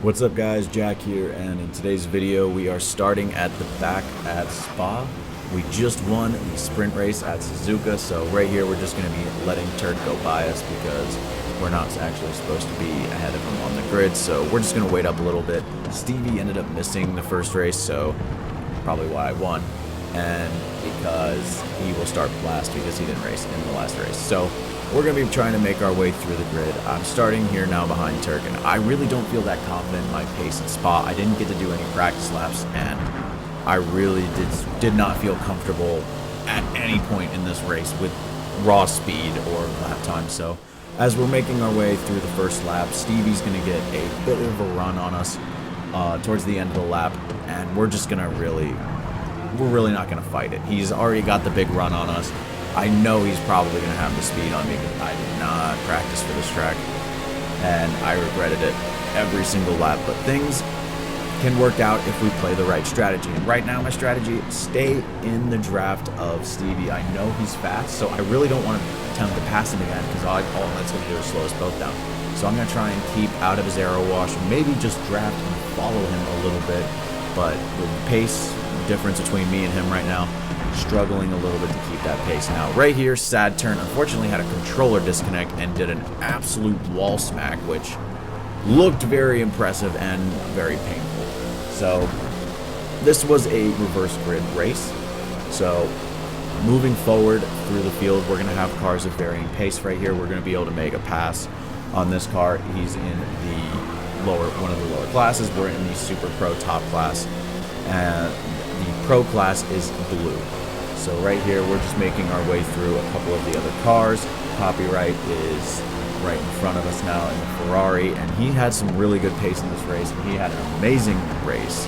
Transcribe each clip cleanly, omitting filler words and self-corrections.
What's up guys, Jack here, and in today's video we are starting at the back at Spa. We just won the sprint race at Suzuka, so right here we're just going to be letting Turk go by us because we're not actually supposed to be ahead of him on the grid, so we're just going to wait up a little bit. Stevie ended up missing the first race, so probably why I won, and because he will start last because he didn't race in the last race. So we're going to be trying to make our way through the grid. I'm starting here now behind Turk, and I really don't feel that confident in my pace and spot. I didn't get to do any practice laps, and I really did not feel comfortable at any point in this race with raw speed or lap time. So as we're making our way through the first lap, Stevie's going to get a bit of a run on us towards the end of the lap, and we're really not going to fight it. He's already got the big run on us. I know he's probably going to have the speed on me because I did not practice for this track, and I regretted it every single lap. But things can work out if we play the right strategy. And right now my strategy, stay in the draft of Stevie. I know he's fast, so I really don't want to attempt to pass him again because all that's going to do is slow us both down. So I'm going to try and keep out of his aero wash, maybe just draft and follow him a little bit. But with the pace difference between me and him right now, struggling a little bit to keep that pace. Now right here, sad turn, unfortunately had a controller disconnect and did an absolute wall smack, which looked very impressive and very painful. So this was a reverse grid race, so moving forward through the field, we're going to have cars of varying pace. Right here we're going to be able to make a pass on this car. He's in one of the lower classes. We're in the Super Pro top class, and the Pro class is blue. So right here we're just making our way through a couple of the other cars. Copyright is right in front of us now in the Ferrari, and he had some really good pace in this race, and he had an amazing race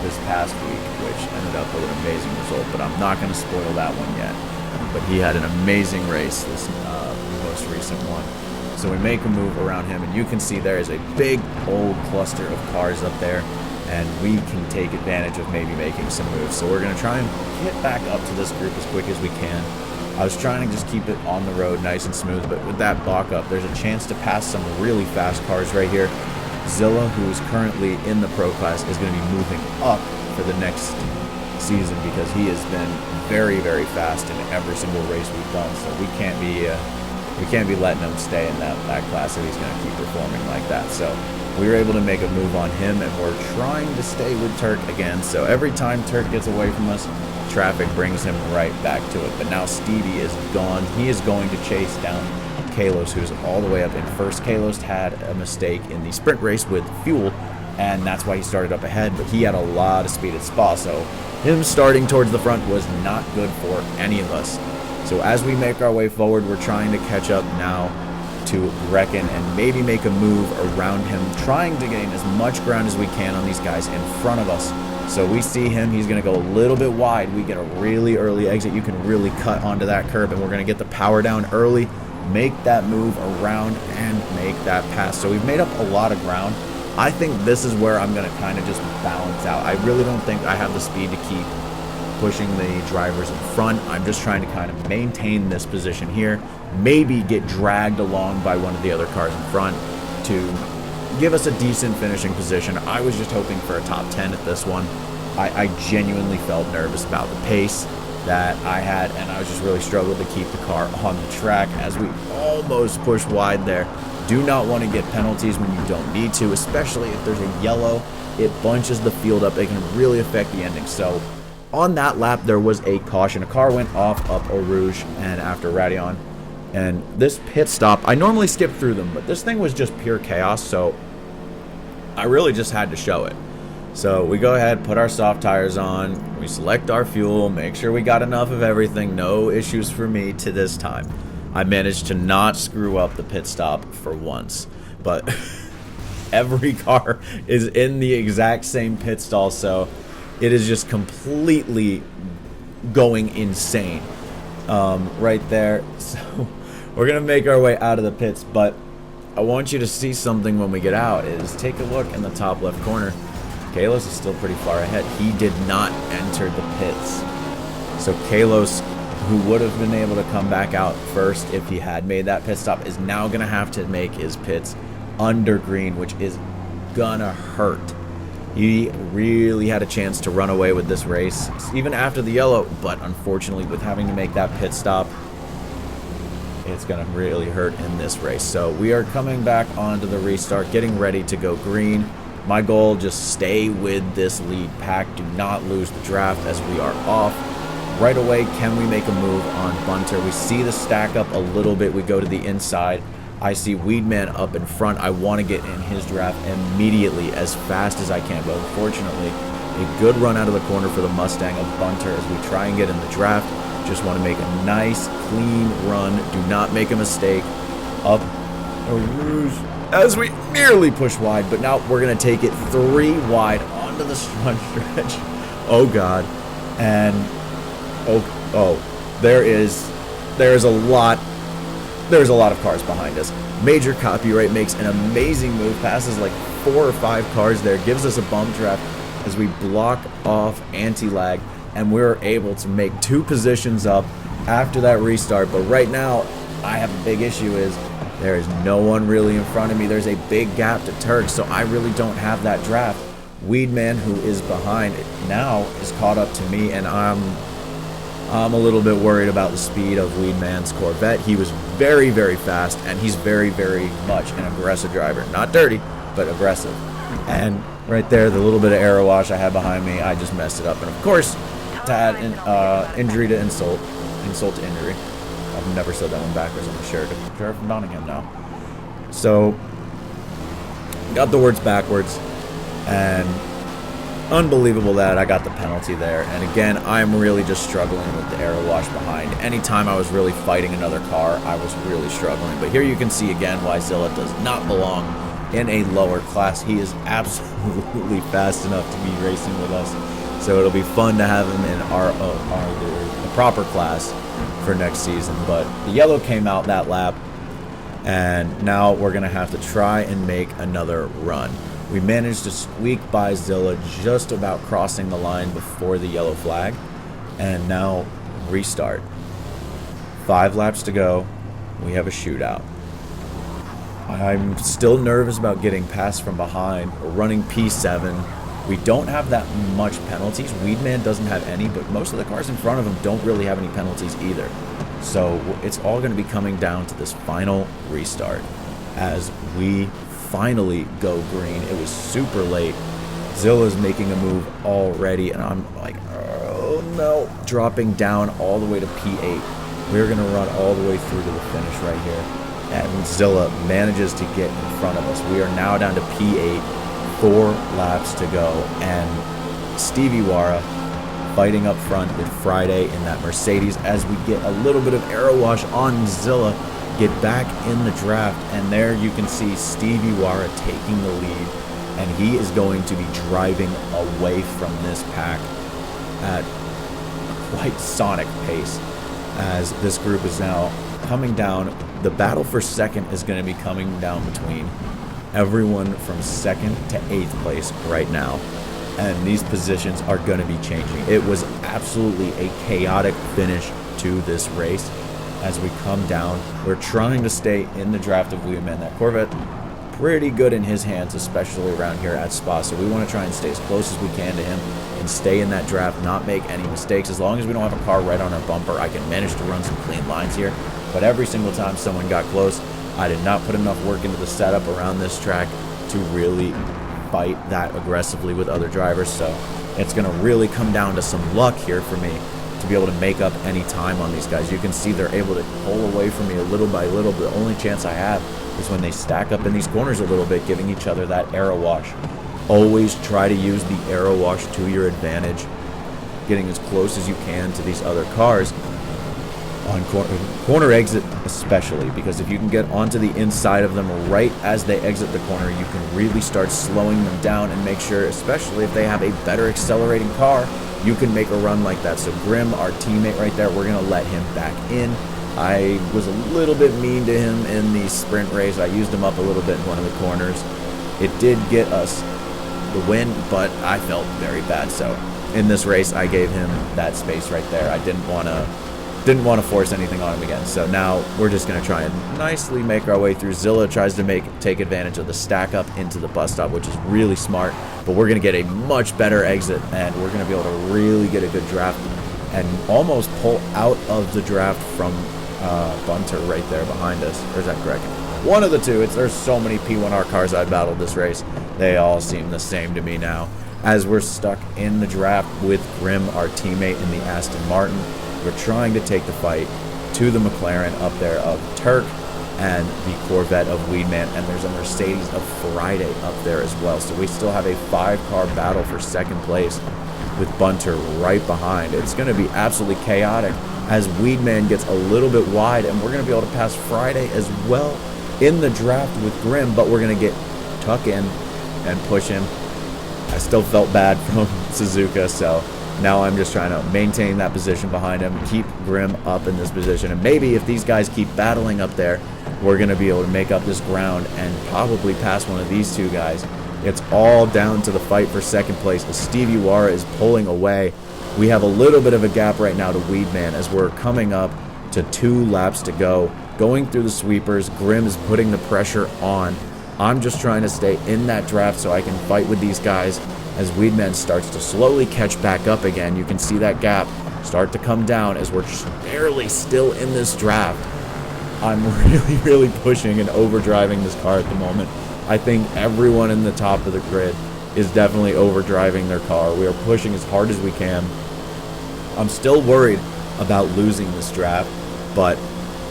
this past week, which ended up with an amazing result, but I'm not going to spoil that one yet. But he had an amazing race, this most recent one. So we make a move around him, and you can see there is a big old cluster of cars up there, and we can take advantage of maybe making some moves. So we're going to try and get back up to this group as quick as we can. I was trying to just keep it on the road nice and smooth, but with that block up, there's a chance to pass some really fast cars right here. Zilla, who is currently in the Pro class, is going to be moving up for the next season because he has been very, very fast in every single race we've done. So we can't be letting him stay in that class if he's going to keep performing like that. So we were able to make a move on him, and we're trying to stay with Turk again. So every time Turk gets away from us, traffic brings him right back to it. But now Stevie is gone. He is going to chase down Kalos, who's all the way up in first. Kalos had a mistake in the sprint race with fuel, and that's why he started up ahead, but he had a lot of speed at Spa, so him starting towards the front was not good for any of us. So as we make our way forward, we're trying to catch up now to Reckon and maybe make a move around him, trying to gain as much ground as we can on these guys in front of us. So we see him, he's going to go a little bit wide. We get a really early exit. You can really cut onto that curb, and we're going to get the power down early, make that move around, and make that pass. So we've made up a lot of ground. I think this is where I'm going to kind of just balance out. I really don't think I have the speed to keep pushing the drivers in front. I'm just trying to kind of maintain this position here, maybe get dragged along by one of the other cars in front to give us a decent finishing position. I was just hoping for a top 10 at this one. I genuinely felt nervous about the pace that I had, and I was just really struggling to keep the car on the track as we almost pushed wide there. Do not want to get penalties when you don't need to, especially if there's a yellow. It bunches the field up. It can really affect the ending. So on that lap, there was a caution. A car went off up Eau Rouge and after Radion. And this pit stop, I normally skip through them, but this thing was just pure chaos, so I really just had to show it. So we go ahead, put our soft tires on, we select our fuel, make sure we got enough of everything. No issues for me to this time. I managed to not screw up the pit stop for once, but every car is in the exact same pit stall, so it is just completely going insane right there. So we're gonna make our way out of the pits, but I want you to see something when we get out. Is take a look in the top left corner. Kalos is still pretty far ahead. He did not enter the pits, so Kalos, who would have been able to come back out first if he had made that pit stop, is now gonna have to make his pits under green, which is gonna hurt. He really had a chance to run away with this race, even after the yellow, but unfortunately with having to make that pit stop, it's gonna really hurt in this race. So we are coming back onto the restart, getting ready to go green. My goal, just stay with this lead pack. Do not lose the draft as we are off. Right away, can we make a move on Bunter? We see the stack up a little bit. We go to the inside. I see Weedman up in front. I want to get in his draft immediately as fast as I can. But unfortunately, a good run out of the corner for the Mustang of Bunter as we try and get in the draft. Just want to make a nice, clean run. Do not make a mistake. Up a rouge as we nearly push wide. But now we're going to take it 3 wide onto the front stretch. Oh, God. And, there's a lot of cars behind us. Major Copyright makes an amazing move, passes like 4 or 5 cars there, gives us a bump draft as we block off anti-lag, and we're able to make 2 positions up after that restart. But right now, I have a big issue is there is no one really in front of me. There's a big gap to Turk, so I really don't have that draft. Weedman, who is behind now, is caught up to me, and I'm a little bit worried about the speed of Weedman's Corvette. He was very, very fast, and he's very, very much an aggressive driver. Not dirty, but aggressive. And right there, the little bit of aero wash I had behind me, I just messed it up. And of course, to add injury to insult to injury. I've never said that one backwards on the shirt. I'm from Nottingham now. So, got the words backwards, and unbelievable that I got the penalty there. And again, I'm really just struggling with the aero wash behind. Anytime I was really fighting another car, I was really struggling. But here you can see again why Zilla does not belong in a lower class. He is absolutely fast enough to be racing with us. So it'll be fun to have him in the proper class for next season. But the yellow came out that lap, and now we're going to have to try and make another run. We managed to squeak by Zilla just about crossing the line before the yellow flag. And now restart. 5 laps to go. We have a shootout. I'm still nervous about getting passed from behind. We're running P7. We don't have that much penalties. Weedman doesn't have any, but most of the cars in front of him don't really have any penalties either. So it's all going to be coming down to this final restart as we finally go green. It was super late. Zilla's making a move already, and I'm like, oh no. Dropping down all the way to P8. We're going to run all the way through to the finish right here. And Zilla manages to get in front of us. We are now down to P8. 4 laps to go. And Stevie Wara fighting up front with Friday in that Mercedes as we get a little bit of aero wash on Zilla. Get back in the draft, and there you can see Stevie Wara taking the lead, and he is going to be driving away from this pack at a quite sonic pace as this group is now coming down. The battle for second is going to be coming down between everyone from 2nd to 8th place right now, and these positions are going to be changing. It was absolutely a chaotic finish to this race. As we come down, we're trying to stay in the draft of Weedman. That Corvette, pretty good in his hands, especially around here at Spa. So we want to try and stay as close as we can to him and stay in that draft, not make any mistakes. As long as we don't have a car right on our bumper, I can manage to run some clean lines here. But every single time someone got close, I did not put enough work into the setup around this track to really fight that aggressively with other drivers. So it's going to really come down to some luck here for me to be able to make up any time on these guys. You can see they're able to pull away from me a little by little. The only chance I have is when they stack up in these corners a little bit, giving each other that aero wash. Always try to use the aero wash to your advantage, getting as close as you can to these other cars on corner exit especially, because if you can get onto the inside of them right as they exit the corner, you can really start slowing them down and make sure, especially if they have a better accelerating car, you can make a run like that. So Grim, our teammate right there, we're going to let him back in. I was a little bit mean to him in the sprint race. I used him up a little bit in one of the corners. It did get us the win, but I felt very bad. So in this race, I gave him that space right there. I didn't want to didn't want to force anything on him again. So now we're just going to try and nicely make our way through. Zilla tries to take advantage of the stack up into the bus stop, which is really smart. But we're going to get a much better exit, and we're going to be able to really get a good draft and almost pull out of the draft from Bunter right there behind us. Or is that correct? One of the two. There's so many P1R cars I battled this race. They all seem the same to me now. As we're stuck in the draft with Grim, our teammate in the Aston Martin, we're trying to take the fight to the McLaren up there of Turk and the Corvette of Weedman, and there's a Mercedes of Friday up there as well. So we still have a 5-car battle for second place with Bunter right behind. It's going to be absolutely chaotic as Weedman gets a little bit wide, and we're going to be able to pass Friday as well in the draft with Grim, but we're going to get tuck in and push him. I still felt bad from Suzuka, so now I'm just trying to maintain that position behind him, keep Grim up in this position, and maybe if these guys keep battling up there, we're going to be able to make up this ground and probably pass one of these two guys. It's all down to the fight for second place as Steve Uwara is pulling away. We have a little bit of a gap right now to Weedman as we're coming up to 2 laps to go. Going through the sweepers, Grim is putting the pressure on. I'm just trying to stay in that draft so I can fight with these guys as Weedman starts to slowly catch back up again. You can see that gap start to come down as we're barely still in this draft. I'm really pushing and overdriving this car at the moment. I think everyone in the top of the grid is definitely overdriving their car. We are pushing as hard as we can. I'm still worried about losing this draft, but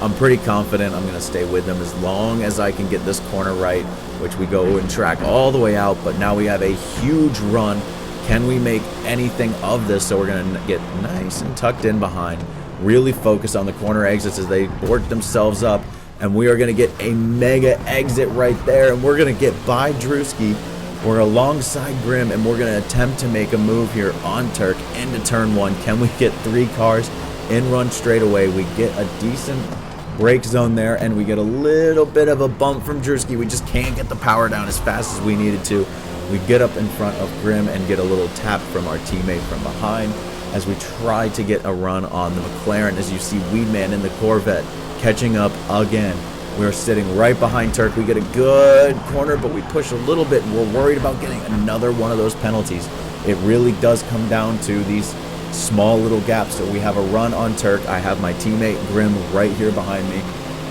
I'm pretty confident I'm going to stay with them as long as I can get this corner right, which we go and track all the way out. But now we have a huge run. Can we make anything of this? So we're going to get nice and tucked in behind, really focus on the corner exits as they work themselves up, and we are going to get a mega exit right there, and we're going to get by Drewski. We're alongside Grim, and we're going to attempt to make a move here on Turk into turn 1. Can we get 3 cars in run straight away? We get a decent brake zone there, and we get a little bit of a bump from Drewski. We just can't get the power down as fast as we needed to. We get up in front of Grim and get a little tap from our teammate from behind as we try to get a run on the McLaren. As you see Weedman in the Corvette catching up again. We're sitting right behind Turk. We get a good corner, but we push a little bit, and we're worried about getting another one of those penalties. It really does come down to these small little gaps. So we have a run on Turk. I have my teammate Grim right here behind me,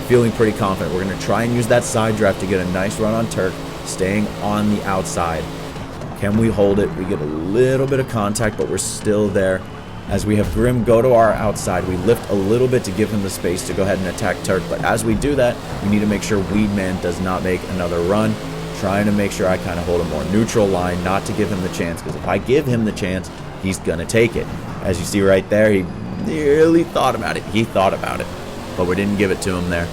feeling pretty confident. We're going to try and use that side draft to get a nice run on Turk, staying on the outside. Can we hold it? We get a little bit of contact, but we're still there. As we have Grim go to our outside, we lift a little bit to give him the space to go ahead and attack Turk. But as we do that, we need to make sure Weedman does not make another run. Trying to make sure I kind of hold a more neutral line, not to give him the chance, because if I give him the chance, he's going to take it. As you see right there, he nearly thought about it. He thought about it, but we didn't give it to him there.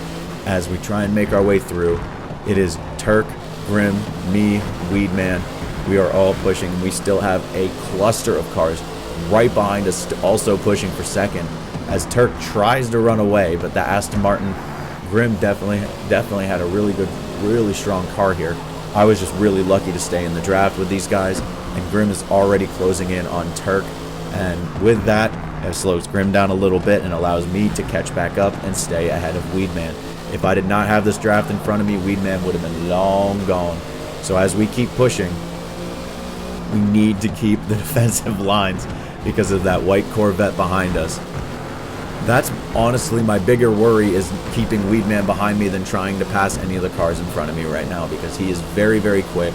As we try and make our way through, it is Turk, Grim, me, Weedman. We are all pushing. We still have a cluster of cars right behind us also pushing for second as Turk tries to run away, but the Aston Martin, Grim definitely had a really strong car here. I was just really lucky to stay in the draft with these guys, and Grim is already closing in on Turk, and with that, it slows Grim down a little bit and allows me to catch back up and stay ahead of Weedman. If I did not have this draft in front of me, Weedman would have been long gone. So as we keep pushing, we need to keep the defensive lines because of that white Corvette behind us. That's honestly my bigger worry, is keeping Weedman behind me than trying to pass any of the cars in front of me right now, because he is very quick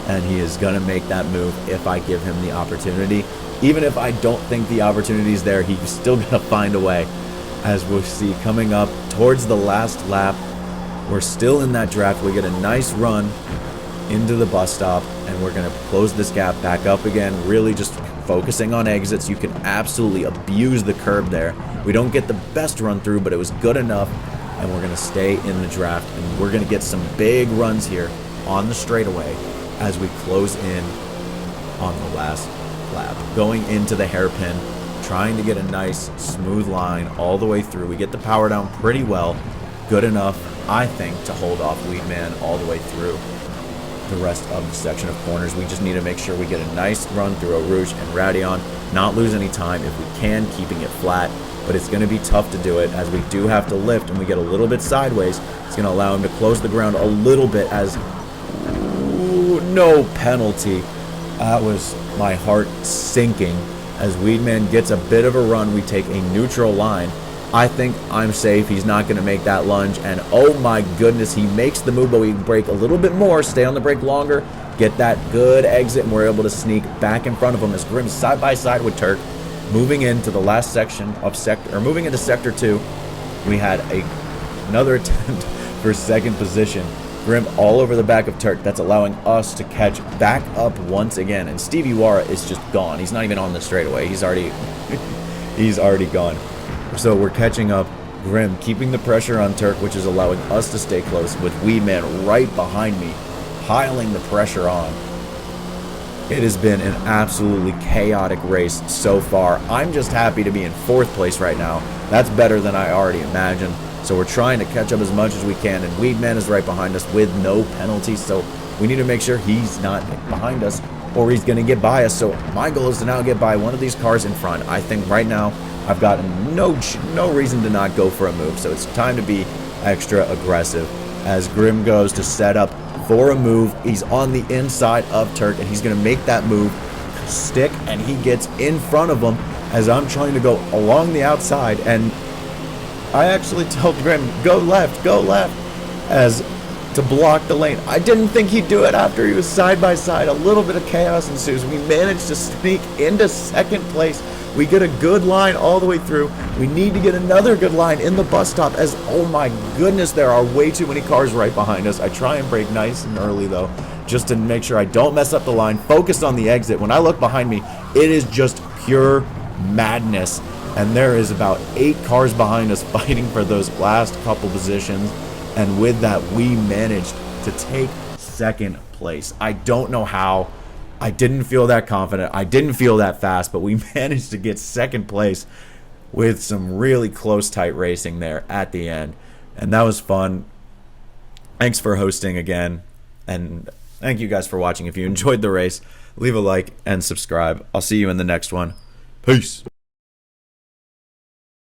and he is going to make that move if I give him the opportunity. Even if I don't think the opportunity is there, he's still going to find a way. As we'll see coming up towards the last lap, we're still in that draft. We get a nice run into the bus stop, and we're going to close this gap back up again, really just focusing on exits. You can absolutely abuse the curb there. We don't get the best run through, but it was good enough, and we're going to stay in the draft, and we're going to get some big runs here on the straightaway as we close in on the last lap, going into the hairpin, trying to get a nice smooth line all the way through. We get the power down pretty well, good enough, I think, to hold off Weedman all the way through the rest of the section of corners. We just need to make sure we get a nice run through Eau Rouge and Radion, not lose any time if we can, keeping it flat. but it's going to be tough to do it as we do have to lift and we get a little bit sideways. It's going to allow him to close the ground a little bit as... Ooh, no penalty. That was my heart sinking as Weedman gets a bit of a run. We take a neutral line. I think I'm safe. He's not going to make that lunge, and oh my goodness, he makes the move, but we brake a little bit more, stay on the brake longer, get that good exit, and we're able to sneak back in front of him as Grimm's side by side with Turk. Moving into the last section of moving into sector 2, we had another attempt for second position. Grimm all over the back of Turk. That's allowing us to catch back up once again, and Stevie Wara is just gone. He's not even on the straightaway. He's already gone. So we're catching up. Grimm keeping the pressure on Turk, which is allowing us to stay close with Weedman right behind me, piling the pressure on. It has been an absolutely chaotic race so far. I'm just happy to be in 4th place right now. That's better than I already imagined. So we're trying to catch up as much as we can, and Weedman is right behind us with no penalties. So we need to make sure he's not behind us or he's going to get by us. So my goal is to now get by one of these cars in front. I think right now I've got no reason to not go for a move, so it's time to be extra aggressive as Grimm goes to set up for a move. He's on the inside of Turk, and he's going to make that move stick, and he gets in front of him as I'm trying to go along the outside, and I actually told Grimm, go left, as to block the lane. I didn't think he'd do it after he was side by side. A little bit of chaos ensues. We managed to sneak into 2nd place. We get a good line all the way through. We need to get another good line in the bus stop as, oh my goodness, there are way too many cars right behind us. I try and brake nice and early though, just to make sure I don't mess up the line. Focused on the exit. When I look behind me, it is just pure madness. And there is about 8 cars behind us fighting for those last couple positions. And with that, we managed to take 2nd place. I don't know how. I didn't feel that confident. I didn't feel that fast, but we managed to get 2nd place with some really close, tight racing there at the end. And that was fun. Thanks for hosting again. And thank you guys for watching. If you enjoyed the race, leave a like and subscribe. I'll see you in the next one. Peace.